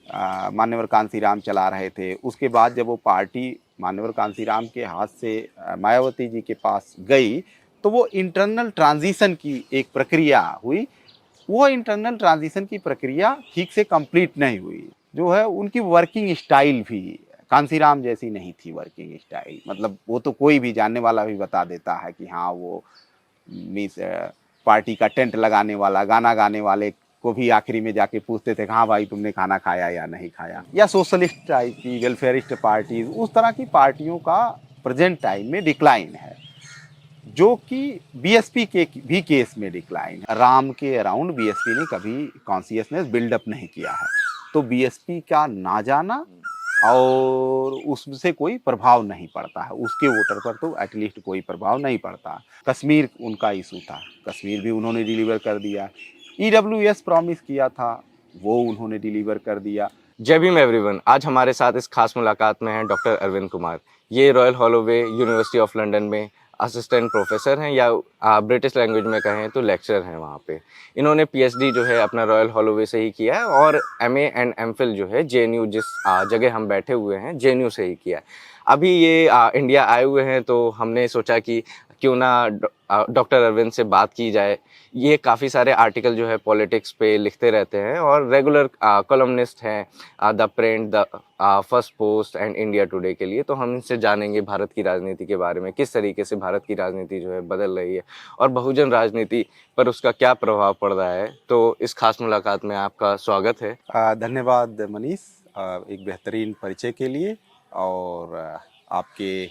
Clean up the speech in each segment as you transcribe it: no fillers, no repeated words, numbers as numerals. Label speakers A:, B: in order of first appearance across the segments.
A: मान्यवर कांसीराम चला रहे थे। उसके बाद जब वो पार्टी मान्यवर कांसीराम के हाथ से मायावती जी के पास गई, तो वो इंटरनल ट्रांजिशन की एक प्रक्रिया हुई। वो इंटरनल ट्रांजिशन की प्रक्रिया ठीक से कंप्लीट नहीं हुई। जो है उनकी वर्किंग स्टाइल भी कांसीराम जैसी नहीं थी वर्किंग स्टाइल। मतलब वो तो कोई भी जानने वाला भी बता देता है कि हाँ वो मीन्स पार्टी का टेंट लगाने वाला, गाना गाने वाले को भी आखिरी में जाके पूछते थे हाँ भाई तुमने खाना खाया या नहीं खाया। या सोशलिस्ट टाइप की वेलफेयरिस्ट पार्टीज, उस तरह की पार्टियों का प्रेजेंट टाइम में डिक्लाइन है, जो कि बीएसपी के भी केस में डिक्लाइन है। राम के अराउंड बीएसपी ने कभी कॉन्शियसनेस बिल्डअप नहीं किया है, तो बीएसपी का ना जाना और उससे कोई प्रभाव नहीं पड़ता है, उसके वोटर पर तो एटलीस्ट कोई प्रभाव नहीं पड़ता। कश्मीर उनका इशू था, कश्मीर भी उन्होंने डिलीवर कर दिया। ईडब्ल्यूएस प्रॉमिस किया था, वो उन्होंने डिलीवर कर दिया।
B: जय भीम एवरीवन। आज हमारे साथ इस खास मुलाकात में हैं डॉक्टर अरविंद कुमार। ये royal Holloway university of London में असिस्टेंट प्रोफेसर हैं, या ब्रिटिश लैंग्वेज में कहें तो लेक्चरर हैं वहाँ पे। इन्होंने पीएचडी जो है अपना रॉयल हॉलोवे से ही किया है, और एमए एंड एमफिल जो है जेएनयू, जिस जगह हम बैठे हुए हैं, जेएनयू से ही किया है। अभी ये इंडिया आए हुए हैं, तो हमने सोचा कि क्यों ना डॉक्टर अरविंद से बात की जाए। ये काफ़ी सारे आर्टिकल जो है पॉलिटिक्स पे लिखते रहते हैं और रेगुलर कॉलमनिस्ट हैं the print, the first post and India today के लिए। तो हम इनसे जानेंगे भारत की राजनीति के बारे में, किस तरीके से भारत की राजनीति जो है बदल रही है और बहुजन राजनीति पर उसका क्या प्रभाव पड़ रहा है। तो इस खास मुलाकात में आपका स्वागत है।
A: धन्यवाद मनीष, एक बेहतरीन परिचय के लिए, और आपके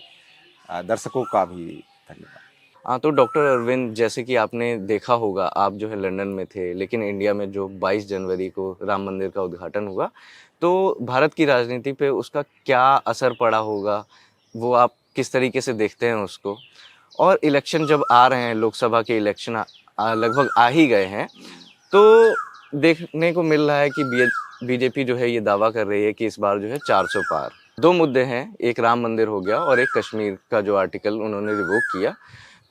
A: दर्शकों का भी धन्यवाद।
B: हाँ, तो डॉक्टर अरविंद, जैसे कि आपने देखा होगा, आप जो है लंदन में थे, लेकिन इंडिया में जो 22 जनवरी को राम मंदिर का उद्घाटन हुआ, तो भारत की राजनीति पे उसका क्या असर पड़ा होगा, वो आप किस तरीके से देखते हैं उसको? और इलेक्शन जब आ रहे हैं, लोकसभा के इलेक्शन लगभग आ ही गए हैं, तो देखने को मिल रहा है कि बीजेपी जो है ये दावा कर रही है कि इस बार जो है 400 पार। दो मुद्दे हैं, एक राम मंदिर हो गया और एक कश्मीर का जो आर्टिकल उन्होंने रिवोक किया।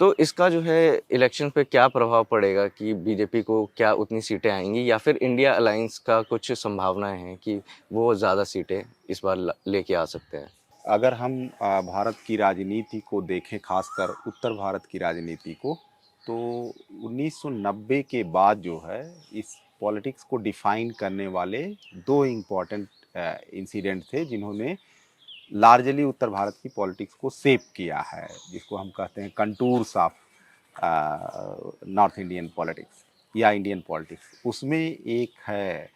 B: तो इसका जो है इलेक्शन पे क्या प्रभाव पड़ेगा, कि बीजेपी को क्या उतनी सीटें आएंगी, या फिर इंडिया अलायंस का कुछ संभावनाएं हैं कि वो ज़्यादा सीटें इस बार लेके आ सकते हैं?
A: अगर हम भारत की राजनीति को देखें, खासकर उत्तर भारत की राजनीति को, तो 1990 के बाद जो है इस पॉलिटिक्स को डिफाइन करने वाले दो इम्पॉर्टेंट इंसिडेंट थे, जिन्होंने लार्जली उत्तर भारत की पॉलिटिक्स को शेप किया है, जिसको हम कहते हैं contours of north Indian politics या इंडियन पॉलिटिक्स। उसमें एक है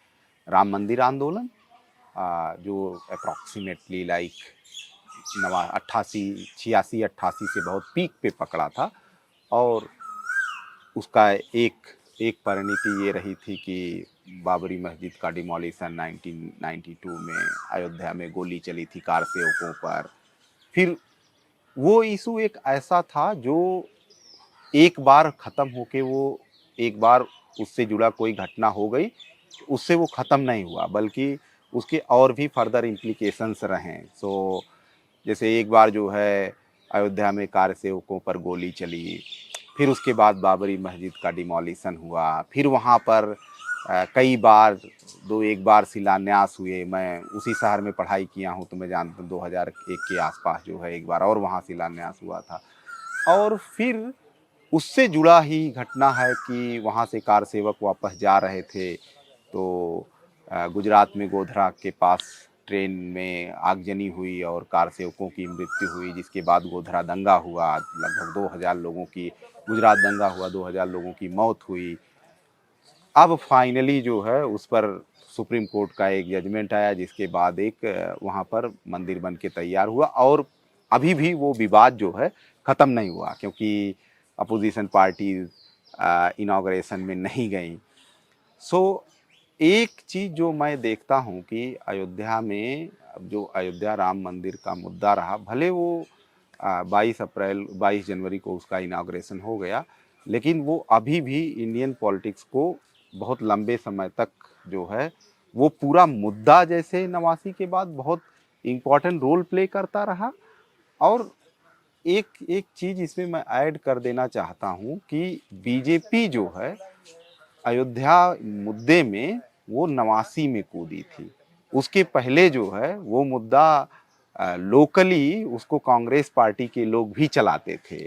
A: राम मंदिर आंदोलन, जो अप्रॉक्सीमेटली लाइक 88 86 88 से बहुत पीक पे पकड़ा था, और उसका एक एक परिणति ये रही थी कि बाबरी मस्जिद का डिमोलिशन 1992 में अयोध्या में गोली चली थी कार सेवकों पर। फिर वो इशू एक ऐसा था जो एक बार ख़त्म होके, वो एक बार उससे जुड़ा कोई घटना हो गई, उससे वो ख़त्म नहीं हुआ, बल्कि उसके और भी फर्दर इम्प्लीकेशंस रहें। सो जैसे एक बार जो है अयोध्या में कार सेवकों पर गोली चली, फिर उसके बाद बाबरी मस्जिद का डिमोलिशन हुआ, फिर वहाँ पर कई बार एक बार शिलान्यास हुए। मैं उसी शहर में पढ़ाई किया हूँ, तो मैं जानता हूँ 2001 के आसपास जो है एक बार और वहाँ शिलान्यास हुआ था। और फिर उससे जुड़ा ही घटना है कि वहाँ से कार सेवक वापस जा रहे थे, तो गुजरात में गोधरा के पास ट्रेन में आगजनी हुई और कार सेवकों की मृत्यु हुई, जिसके बाद गोधरा दंगा हुआ, लगभग 2000 लोगों की, गुजरात दंगा हुआ, 2000 लोगों की मौत हुई। अब फाइनली जो है उस पर सुप्रीम कोर्ट का एक जजमेंट आया, जिसके बाद एक वहाँ पर मंदिर बन के तैयार हुआ, और अभी भी वो विवाद जो है ख़त्म नहीं हुआ, क्योंकि अपोजिशन पार्टीज इनाग्रेशन में नहीं गई। सो एक चीज़ जो मैं देखता हूँ कि अयोध्या में अब जो अयोध्या राम मंदिर का मुद्दा रहा, भले वो 22 जनवरी को उसका इनाग्रेशन हो गया, लेकिन वो अभी भी इंडियन पॉलिटिक्स को बहुत लंबे समय तक जो है वो पूरा मुद्दा, जैसे 89 के बाद बहुत इम्पॉर्टेंट रोल प्ले करता रहा। और एक एक चीज़ इसमें मैं ऐड कर देना चाहता हूँ कि बीजेपी जो है अयोध्या मुद्दे में वो 89 में कूदी थी, उसके पहले जो है वो मुद्दा लोकली उसको कांग्रेस पार्टी के लोग भी चलाते थे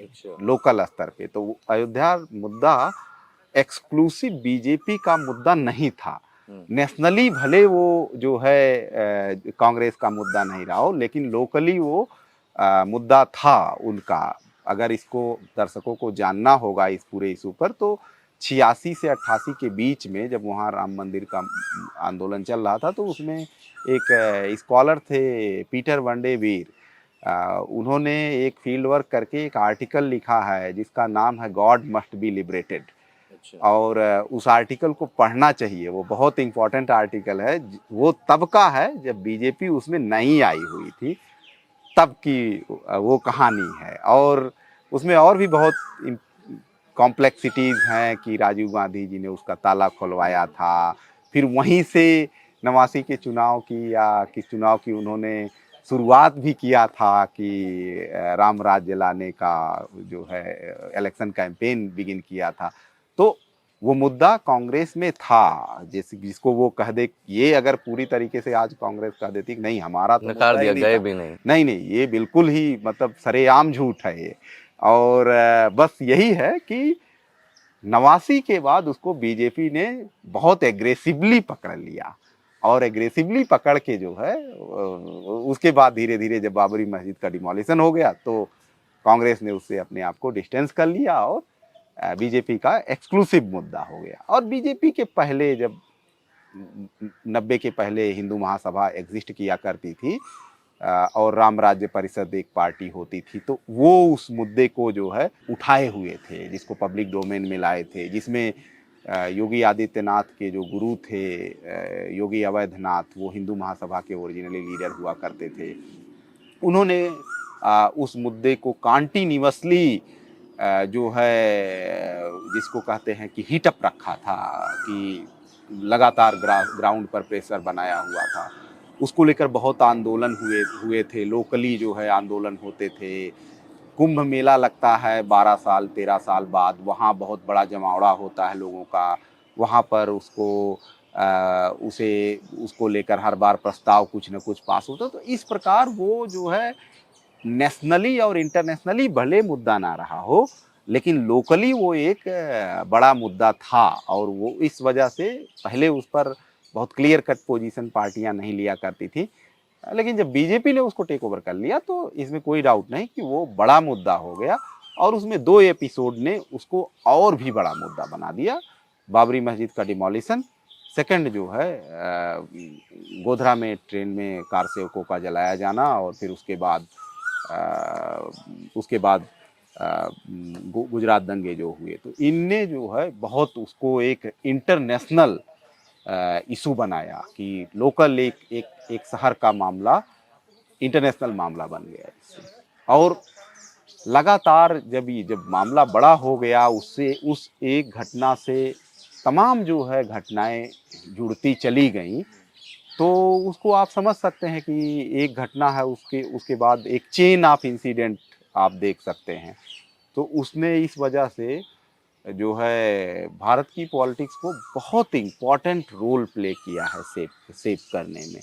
A: लोकल स्तर पे। तो अयोध्या मुद्दा एक्सक्लूसिव बीजेपी का मुद्दा नहीं था। नेशनली भले वो जो है कांग्रेस का मुद्दा नहीं रहा हो, लेकिन लोकली वो मुद्दा था उनका। अगर इसको दर्शकों को जानना होगा इस पूरे इशू पर, तो 86 से 88 के बीच में जब वहाँ राम मंदिर का आंदोलन चल रहा था, तो उसमें एक स्कॉलर थे पीटर वनडे वीर, उन्होंने एक फील्ड वर्क करके एक आर्टिकल लिखा है जिसका नाम है गॉड मस्ट बी लिबरेटेड। और उस आर्टिकल को पढ़ना चाहिए, वो बहुत इंपॉर्टेंट आर्टिकल है। वो तब का है जब बीजेपी उसमें नहीं आई हुई थी, तब की वो कहानी है। और उसमें और भी बहुत कॉम्प्लेक्सिटीज़ हैं कि राजीव गांधी जी ने उसका ताला खुलवाया था, फिर वहीं से 89 के चुनाव की या किस चुनाव की उन्होंने शुरुआत भी किया था कि राम राज्य लाने का जो है इलेक्शन कैंपेन बिगिन किया था। तो वो मुद्दा कांग्रेस में था, जैसे जिसको वो कह दे, ये अगर पूरी तरीके से आज कांग्रेस कह देती नहीं हमारा तो
B: नकार दिया, गए भी
A: नहीं, नहीं, ये बिल्कुल ही मतलब सरेआम झूठ है ये। और बस यही है कि 89 के बाद उसको बीजेपी ने बहुत एग्रेसिवली पकड़ लिया, और एग्रेसिवली पकड़ के जो है उसके बाद धीरे धीरे जब बाबरी मस्जिद का डिमोलिशन हो गया, तो कांग्रेस ने उससे अपने आप को डिस्टेंस कर लिया और बीजेपी का एक्सक्लूसिव मुद्दा हो गया। और बीजेपी के पहले जब 90 के पहले हिंदू महासभा एग्जिस्ट किया करती थी और राम राज्य परिषद एक पार्टी होती थी, तो वो उस मुद्दे को जो है उठाए हुए थे, जिसको पब्लिक डोमेन में लाए थे, जिसमें योगी आदित्यनाथ के जो गुरु थे योगी अवैधनाथ, वो हिंदू महासभा के ओरिजिनली लीडर हुआ करते थे। उन्होंने उस मुद्दे को कॉन्टिन्यूअसली जो है जिसको कहते हैं कि हीट अप रखा था, कि लगातार ग्राउंड पर प्रेशर बनाया हुआ था। उसको लेकर बहुत आंदोलन हुए थे, लोकली जो है आंदोलन होते थे। कुंभ मेला लगता है 12 साल 13 साल बाद, वहाँ बहुत बड़ा जमावड़ा होता है लोगों का, वहाँ पर उसको लेकर हर बार प्रस्ताव कुछ न कुछ पास होता। तो इस प्रकार वो जो है नेशनली और इंटरनेशनली भले मुद्दा ना रहा हो, लेकिन लोकली वो एक बड़ा मुद्दा था। और वो इस वजह से पहले उस पर बहुत क्लियर कट पोजीशन पार्टियां नहीं लिया करती थी, लेकिन जब बीजेपी ने उसको टेक ओवर कर लिया, तो इसमें कोई डाउट नहीं कि वो बड़ा मुद्दा हो गया। और उसमें 2 एपिसोड ने उसको और भी बड़ा मुद्दा बना दिया। बाबरी मस्जिद का डिमोलिशन, सेकंड जो है गोधरा में ट्रेन में कार सेवकों का जलाया जाना, और फिर उसके बाद गुजरात दंगे जो हुए, तो इनने जो है बहुत उसको एक इंटरनेशनल इशू बनाया कि लोकल एक शहर का मामला इंटरनेशनल मामला बन गया इससे। और लगातार जब मामला बड़ा हो गया, उससे उस एक घटना से तमाम जो है घटनाएं जुड़ती चली गई, तो उसको आप समझ सकते हैं कि एक घटना है, उसके बाद एक चेन ऑफ इंसिडेंट आप देख सकते हैं। तो उसने इस वजह से जो है भारत की पॉलिटिक्स को बहुत इम्पोर्टेंट रोल प्ले किया है सेव करने में।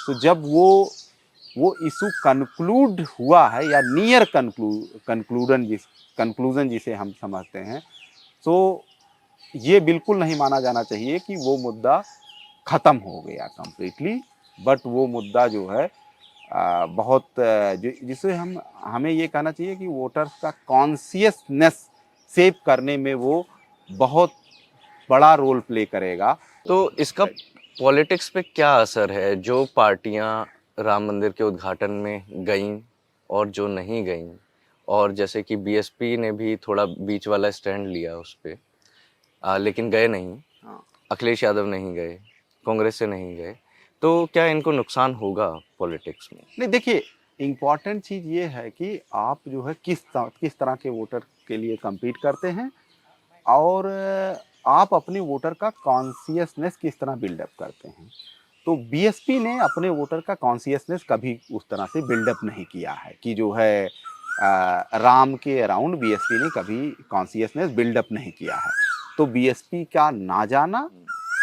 A: तो जब वो इशू कंक्लूड हुआ है, या नियर कंक्लूजन जिसे हम समझते हैं, तो ये बिल्कुल नहीं माना जाना चाहिए कि वो मुद्दा ख़त्म हो गया कंप्लीटली, बट वो मुद्दा जो है बहुत जिसे हमें ये कहना चाहिए कि वोटर्स का कॉन्शियसनेस सेव करने में वो बहुत बड़ा रोल प्ले करेगा।
B: तो इसका पॉलिटिक्स पे क्या असर है, जो पार्टियां राम मंदिर के उद्घाटन में गईं और जो नहीं गईं, और जैसे कि बीएसपी ने भी थोड़ा बीच वाला स्टैंड लिया उस पे, लेकिन गए नहीं, अखिलेश यादव नहीं गए, कांग्रेस से नहीं गए, तो क्या इनको नुकसान होगा पॉलिटिक्स में?
A: नहीं, देखिए, इम्पॉर्टेंट चीज़ ये है कि आप जो है किस तरह के वोटर के लिए compete करते हैं, और आप अपने वोटर का कॉन्शियसनेस किस तरह बिल्डअप करते हैं। तो बीएसपी ने अपने वोटर का कॉन्शियसनेस कभी उस तरह से बिल्डअप नहीं किया है कि जो है राम के अराउंड बीएसपी ने कभी कॉन्शियसनेस बिल्डअप नहीं किया है। तो बीएसपी का ना जाना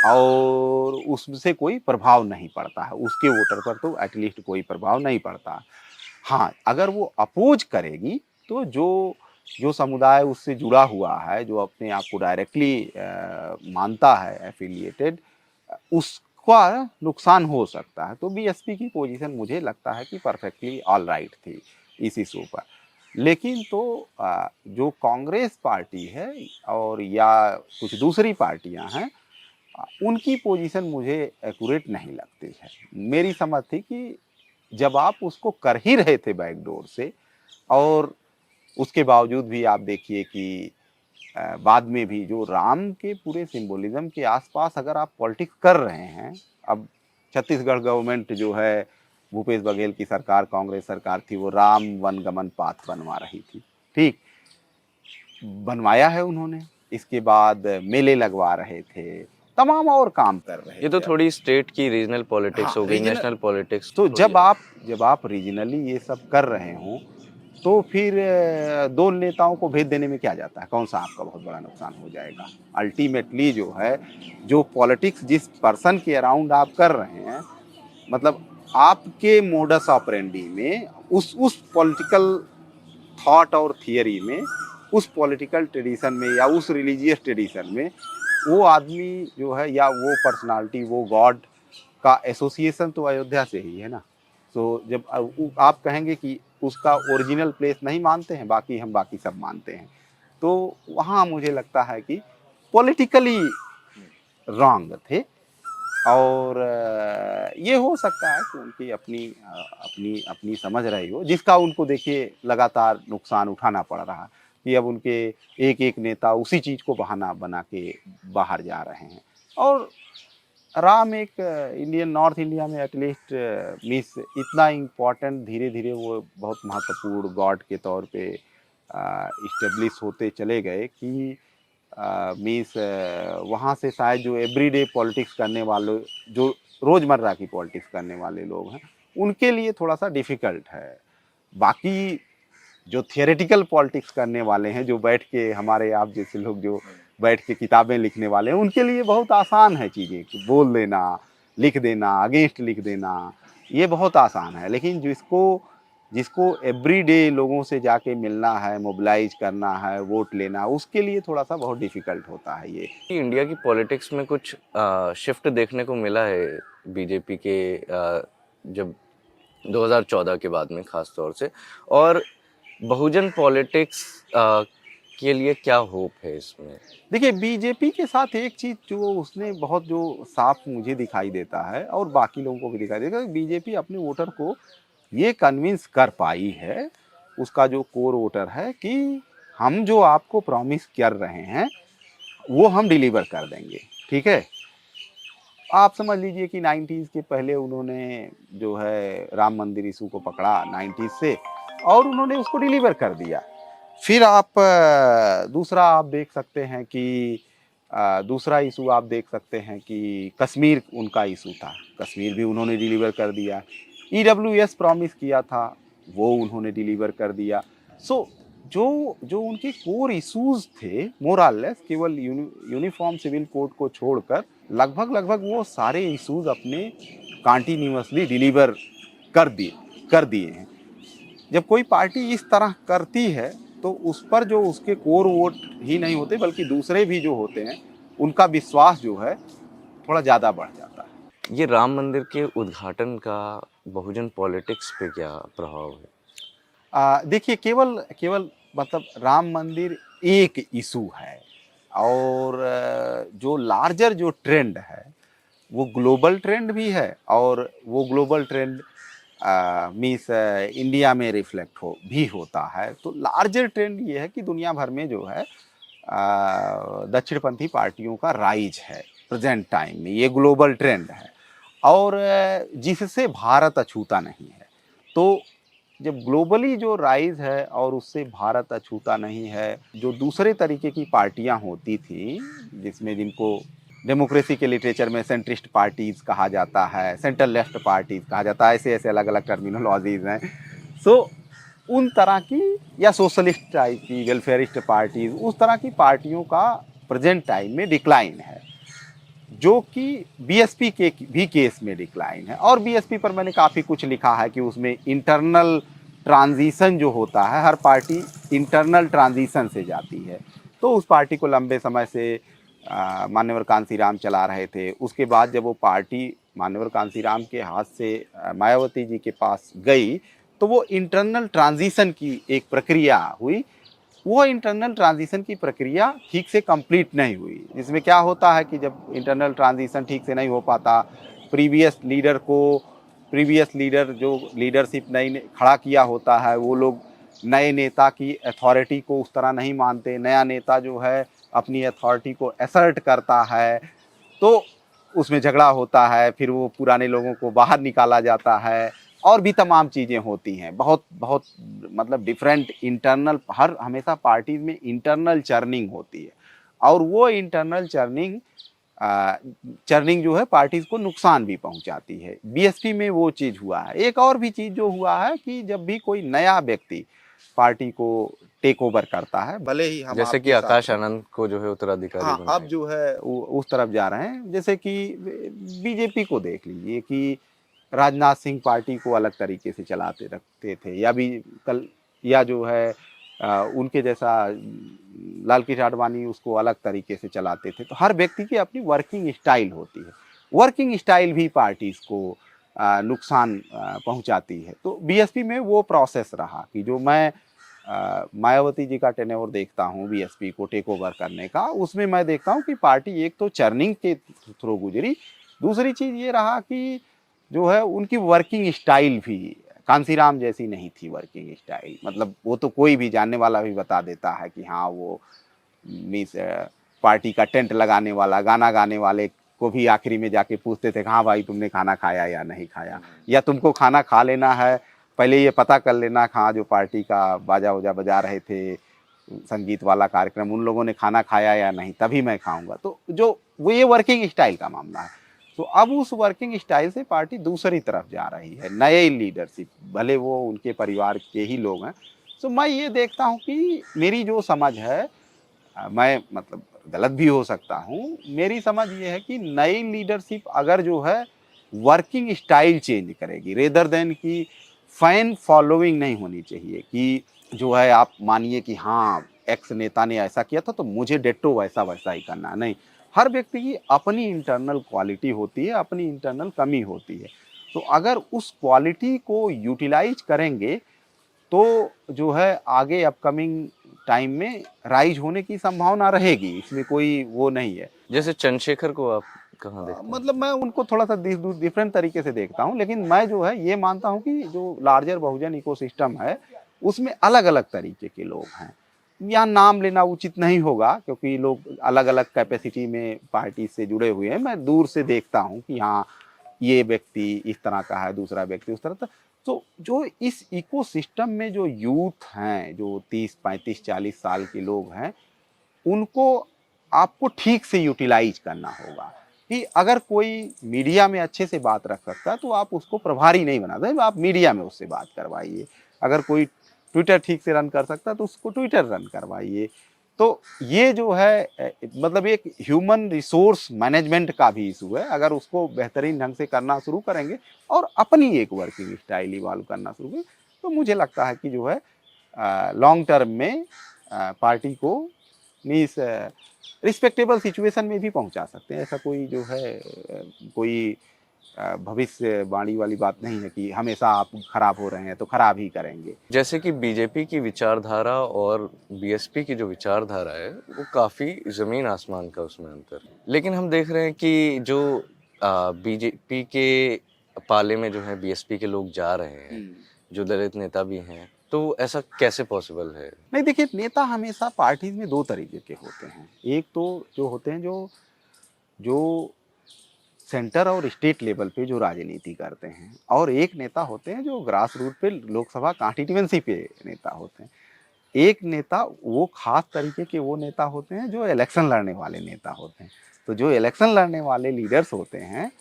A: और उससे कोई प्रभाव नहीं पड़ता है, उसके वोटर पर तो एटलीस्ट कोई प्रभाव नहीं पड़ता। हाँ, अगर वो अपोज करेगी तो जो जो समुदाय उससे जुड़ा हुआ है, जो अपने आप को डायरेक्टली मानता है एफिलिएटेड, उसका नुकसान हो सकता है। तो बीएसपी की पोजीशन मुझे लगता है कि परफेक्टली ऑल राइट थी इस इशू पर। लेकिन तो जो कांग्रेस पार्टी है और या कुछ दूसरी पार्टियां हैं, उनकी पोजीशन मुझे एक्यूरेट नहीं लगती है। मेरी समझ थी कि जब आप उसको कर ही रहे थे बैकडोर से, और उसके बावजूद भी आप देखिए कि बाद में भी जो राम के पूरे सिंबोलिज्म के आसपास अगर आप पॉलिटिक्स कर रहे हैं, अब छत्तीसगढ़ गवर्नमेंट जो है, भूपेश बघेल की सरकार, कांग्रेस सरकार थी, वो राम वनगमन पाथ बनवा रही थी, ठीक, बनवाया है उन्होंने। इसके बाद मेले लगवा रहे थे, तमाम और काम कर रहे
B: ये तो
A: थे।
B: थोड़ी स्टेट की रीजनल पॉलिटिक्स हो गई,
A: रीजनल,
B: नेशनल पॉलिटिक्स
A: तो
B: थोड़ी है।
A: जब आप रीजनली ये सब कर रहे हो, तो फिर दो नेताओं को भेज देने में क्या जाता है, कौन सा आपका बहुत बड़ा नुकसान हो जाएगा। अल्टीमेटली जो है, जो पॉलिटिक्स जिस पर्सन के अराउंड आप कर रहे हैं, मतलब आपके मोडस ऑपरेंडी में, उस पॉलिटिकल थॉट और थियरी में, उस पॉलिटिकल ट्रेडिशन में या उस रिलीजियस ट्रेडिशन में, वो आदमी जो है या वो पर्सनालिटी, वो गॉड का एसोसिएशन तो अयोध्या से ही है ना। तो जब आप कहेंगे कि उसका ओरिजिनल प्लेस नहीं मानते हैं, बाकी हम बाकी सब मानते हैं, तो वहाँ मुझे लगता है कि पॉलिटिकली रॉन्ग थे। और ये हो सकता है कि उनकी अपनी अपनी अपनी समझ रही हो, जिसका उनको देखिए लगातार नुकसान उठाना पड़ रहा है कि अब उनके एक एक नेता उसी चीज़ को बहाना बना के बाहर जा रहे हैं। और राम एक इंडियन, नॉर्थ इंडिया में एटलीस्ट मीन्स इतना इम्पोर्टेंट, धीरे धीरे वो बहुत महत्वपूर्ण गॉड के तौर पे इस्टेब्लिश होते चले गए कि मीन्स वहाँ से शायद जो एवरीडे पॉलिटिक्स करने वाले, जो रोज़मर्रा की पॉलिटिक्स करने वाले लोग हैं, उनके लिए थोड़ा सा डिफ़िकल्ट है। बाकी जो थियोरेटिकल पॉलिटिक्स करने वाले हैं, जो बैठ के हमारे आप जैसे लोग जो बैठ के किताबें लिखने वाले हैं, उनके लिए बहुत आसान है चीज़ें, बोल देना, लिख देना, अगेंस्ट लिख देना, ये बहुत आसान है। लेकिन जिसको जिसको एवरीडे लोगों से जाके मिलना है, मोबिलाइज करना है, वोट लेना, उसके लिए थोड़ा सा बहुत डिफ़िकल्ट होता है ये।
B: इंडिया की पॉलिटिक्स में कुछ शिफ्ट देखने को मिला है बीजेपी के जब 2014 के बाद में खास तौर से, और बहुजन पॉलिटिक्स के लिए क्या होप है इसमें?
A: देखिए, बीजेपी के साथ एक चीज़ जो उसने बहुत जो साफ मुझे दिखाई देता है और बाकी लोगों को भी दिखाई देगा, बीजेपी अपने वोटर को ये कन्विंस कर पाई है, उसका जो कोर वोटर है, कि हम जो आपको प्रॉमिस कर रहे हैं वो हम डिलीवर कर देंगे, ठीक है। आप समझ लीजिए कि 90s के पहले उन्होंने जो है राम मंदिर इशू को पकड़ा 90s से, और उन्होंने उसको डिलीवर कर दिया। फिर आप दूसरा आप देख सकते हैं कि दूसरा इशू आप देख सकते हैं कि कश्मीर उनका इशू था, कश्मीर भी उन्होंने डिलीवर कर दिया। ईडब्ल्यूएस प्रॉमिस किया था, वो उन्होंने डिलीवर कर दिया। सो जो जो उनके कोर इश्यूज थे, मोरलेस केवल यूनिफॉर्म सिविल कोड को छोड़कर लगभग लगभग वो सारे इश्यूज अपने कंटिन्यूअसली डिलीवर कर दिए हैं। जब कोई पार्टी इस तरह करती है, तो उस पर जो उसके कोर वोट ही नहीं होते, बल्कि दूसरे भी जो होते हैं, उनका विश्वास जो है थोड़ा ज़्यादा बढ़ जाता है।
B: ये राम मंदिर के उद्घाटन का बहुजन पॉलिटिक्स पे क्या प्रभाव है?
A: देखिए, केवल केवल मतलब राम मंदिर एक इशू है, और जो लार्जर जो ट्रेंड है, वो ग्लोबल ट्रेंड भी है, और वो ग्लोबल ट्रेंड मीन्स इंडिया में रिफ्लेक्ट भी होता है। तो लार्जर ट्रेंड ये है कि दुनिया भर में जो है दक्षिणपंथी पार्टियों का राइज है प्रेजेंट टाइम में, ये ग्लोबल ट्रेंड है, और जिससे भारत अछूता नहीं है। तो जब ग्लोबली जो राइज है और उससे भारत अछूता नहीं है, जो दूसरे तरीके की पार्टियां होती थी, जिसमें जिनको डेमोक्रेसी के लिटरेचर में सेंट्रिस्ट पार्टीज कहा जाता है, सेंट्रल लेफ्ट पार्टीज कहा जाता है, ऐसे ऐसे अलग अलग टर्मिनोलॉजीज हैं। सो उन तरह की, या सोशलिस्ट टाइप की, वेलफेयरिस्ट पार्टीज, उस तरह की पार्टियों का प्रेजेंट टाइम में डिक्लाइन है। जो कि बीएसपी के भी केस में डिक्लाइन है। और बीएसपी पर मैंने काफ़ी कुछ लिखा है कि उसमें इंटरनल ट्रांजिशन जो होता है, हर पार्टी इंटरनल ट्रांजिशन से जाती है। तो उस पार्टी को लंबे समय से मान्यवर कांसीराम चला रहे थे। उसके बाद जब वो पार्टी मान्यवर कांसीराम के हाथ से मायावती जी के पास गई, तो वो इंटरनल ट्रांजिशन की एक प्रक्रिया हुई। वो इंटरनल ट्रांजिशन की प्रक्रिया ठीक से कंप्लीट नहीं हुई। इसमें क्या होता है कि जब इंटरनल ट्रांजिशन ठीक से नहीं हो पाता, प्रीवियस लीडर जो लीडरशिप नई ने खड़ा किया होता है, वो लोग नए नेता की अथॉरिटी को उस तरह नहीं मानते। नया नेता जो है अपनी अथॉरिटी को असर्ट करता है, तो उसमें झगड़ा होता है, फिर वो पुराने लोगों को बाहर निकाला जाता है, और भी तमाम चीज़ें होती हैं। बहुत बहुत मतलब डिफरेंट इंटरनल, हर हमेशा पार्टीज में इंटरनल चर्निंग होती है, और वो इंटरनल चर्निंग जो है पार्टीज को नुकसान भी पहुंचाती है। बीएसपी में वो चीज़ हुआ है। एक और भी चीज़ जो हुआ है कि जब भी कोई नया व्यक्ति पार्टी को टेक ओवर करता है, भले ही हम
B: जैसे कि
A: आपके साथ
B: आकाश आनंद को जो है उत्तराधिकारी
A: हाँ,
B: बनाया।
A: अब जो है उस तरफ जा रहे हैं। जैसे कि बीजेपी को देख लीजिए कि राजनाथ सिंह पार्टी को अलग तरीके से चलाते रखते थे, या भी कल, या जो है उनके जैसा लाल कृष्ण आडवाणी उसको अलग तरीके से चलाते थे। तो हर व्यक्ति की अपनी वर्किंग स्टाइल होती है। वर्किंग स्टाइल भी पार्टीज को नुकसान पहुंचाती है। तो बीएसपी में वो प्रोसेस रहा कि जो मैं मायावती जी का टेन्योर देखता हूँ बीएसपी को टेक ओवर करने का, उसमें मैं देखता हूँ कि पार्टी एक तो चर्निंग के थ्रू गुजरी। दूसरी चीज़ ये रहा कि जो है उनकी वर्किंग स्टाइल भी कांसीराम जैसी नहीं थी। वर्किंग स्टाइल मतलब वो तो कोई भी जानने वाला भी बता देता है कि हाँ, वो मीन्स पार्टी का टेंट लगाने वाला, गाना गाने वाले को भी आखिरी में जाके पूछते थे हाँ भाई तुमने खाना खाया या नहीं खाया, या तुमको खाना खा लेना है, पहले ये पता कर लेना। हाँ, जो पार्टी का बाजा वजा बजा रहे थे, संगीत वाला कार्यक्रम, उन लोगों ने खाना खाया या नहीं, तभी मैं खाऊंगा। तो जो वो ये वर्किंग स्टाइल का मामला है। तो अब उस वर्किंग स्टाइल से पार्टी दूसरी तरफ जा रही है। नए लीडरशिप, भले वो उनके परिवार के ही लोग हैं। तो मैं ये देखता हूँ कि मेरी जो समझ है, मैं मतलब गलत भी हो सकता हूँ, मेरी समझ ये है कि नई लीडरशिप अगर जो है वर्किंग स्टाइल चेंज करेगी, रेदर देन कि फैन फॉलोइंग नहीं होनी चाहिए कि जो है आप मानिए कि हाँ एक्स नेता ने ऐसा किया था तो मुझे डेटो वैसा वैसा ही करना। नहीं, हर व्यक्ति की अपनी इंटरनल क्वालिटी होती है, अपनी इंटरनल कमी होती है। तो अगर उस क्वालिटी को यूटिलाइज करेंगे तो जो है आगे अपकमिंग टाइम में राइज होने की संभावना रहेगी। इसमें कोई वो नहीं है।
B: जैसे चंद्रशेखर को आप कहाँ देखते हैं?
A: मतलब मैं उनको थोड़ा सा डिफरेंट तरीके से देखता हूँ, लेकिन मैं जो है ये मानता हूँ कि जो लार्जर बहुजन इकोसिस्टम है उसमें अलग अलग तरीके के लोग हैं। यहाँ नाम लेना उचित नहीं होगा क्योंकि लोग अलग अलग कैपेसिटी में पार्टी से जुड़े हुए हैं। मैं दूर से देखता हूँ कि हाँ, ये व्यक्ति इस तरह का है, दूसरा व्यक्ति उस तरह का। तो जो इस इकोसिस्टम में जो यूथ हैं, जो 30, 35, 40 साल के लोग हैं, उनको आपको ठीक से यूटिलाइज करना होगा। कि अगर कोई मीडिया में अच्छे से बात रख सकता है तो आप उसको प्रभारी नहीं बना दें, आप मीडिया में उससे बात करवाइए। अगर कोई ट्विटर ठीक से रन कर सकता है तो उसको ट्विटर रन करवाइए। तो ये जो है मतलब एक ह्यूमन रिसोर्स मैनेजमेंट का भी इशू है। अगर उसको बेहतरीन ढंग से करना शुरू करेंगे और अपनी एक वर्किंग स्टाइल इवॉल्व करना शुरू करेंगे, तो मुझे लगता है कि जो है लॉन्ग टर्म में पार्टी को मीन्स रिस्पेक्टेबल सिचुएशन में भी पहुंचा सकते हैं। ऐसा कोई जो है कोई भविष्यवाणी वाली बात नहीं है कि हमेशा आप खराब हो रहे हैं तो खराब ही करेंगे।
B: जैसे कि बीजेपी की विचारधारा और बीएसपी की जो विचारधारा है वो काफ़ी ज़मीन आसमान का उसमें अंतर है। लेकिन हम देख रहे हैं कि जो बीजेपी के पाले में जो है बीएसपी के लोग जा रहे हैं, जो दलित नेता भी हैं, तो ऐसा कैसे पॉसिबल है?
A: नहीं, देखिए, नेता हमेशा पार्टीज में दो तरीके के होते हैं। एक तो जो होते हैं जो जो सेंटर और स्टेट लेवल पे जो राजनीति करते हैं, और एक नेता होते हैं जो ग्रास रूट पे लोकसभा कॉन्स्टिट्यूएंसी पे नेता होते हैं। एक नेता वो खास तरीके के वो नेता होते हैं जो इलेक्शन लड़ने वाले नेता होते हैं। तो जो इलेक्शन लड़ने वाले लीडर्स होते हैं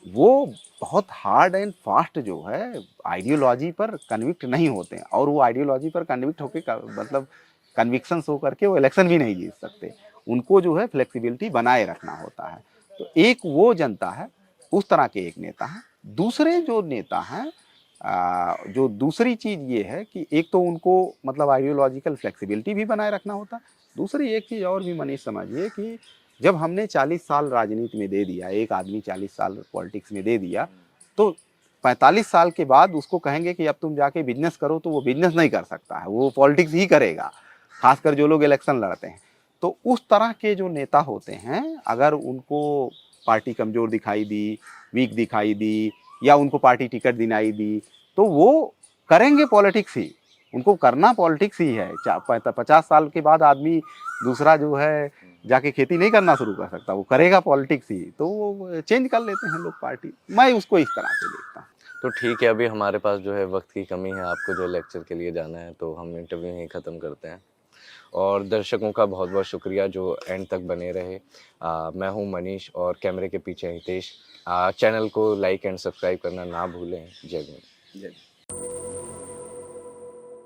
A: वो बहुत हार्ड एंड फास्ट जो है आइडियोलॉजी पर कन्विक्ट नहीं होते हैं, और वो आइडियोलॉजी पर कन्विक्ट होकर मतलब कन्विक्शंस होकर के वो इलेक्शन भी नहीं जीत सकते। उनको जो है फ्लेक्सिबिलिटी बनाए रखना होता है। तो एक वो जनता है, उस तरह के एक नेता है। दूसरे जो नेता हैं, जो दूसरी चीज़ ये है कि एक तो उनको मतलब आइडियोलॉजिकल फ्लेक्सिबिलिटी भी बनाए रखना होता है। दूसरी एक चीज़ और भी मनीष समझिए कि जब हमने 40 साल राजनीति में दे दिया, एक आदमी 40 साल पॉलिटिक्स में दे दिया, तो 45 साल के बाद उसको कहेंगे कि अब तुम जाके बिजनेस करो, तो वो बिजनेस नहीं कर सकता है, वो पॉलिटिक्स ही करेगा, खासकर जो लोग इलेक्शन लड़ते हैं। तो उस तरह के जो नेता होते हैं, अगर उनको पार्टी कमज़ोर दिखाई दी, वीक दिखाई दी, या उनको पार्टी टिकट दिलाई दी, तो वो करेंगे पॉलिटिक्स ही, उनको करना पॉलिटिक्स ही है। 50 साल के बाद आदमी दूसरा जो है जाके खेती नहीं करना शुरू कर सकता, वो करेगा पॉलिटिक्स ही, तो वो चेंज कर लेते हैं लोग पार्टी। मैं उसको इस तरह से देखता हूँ।
B: तो ठीक है, अभी हमारे पास जो है वक्त की कमी है, आपको जो लेक्चर के लिए जाना है, तो हम इंटरव्यू यहीं ख़त्म करते हैं। और दर्शकों का बहुत बहुत शुक्रिया जो एंड तक बने रहे। मैं हूं मनीष और कैमरे के पीछे हितेश। चैनल को लाइक एंड सब्सक्राइब करना ना भूलें। जय हिंद।
A: जय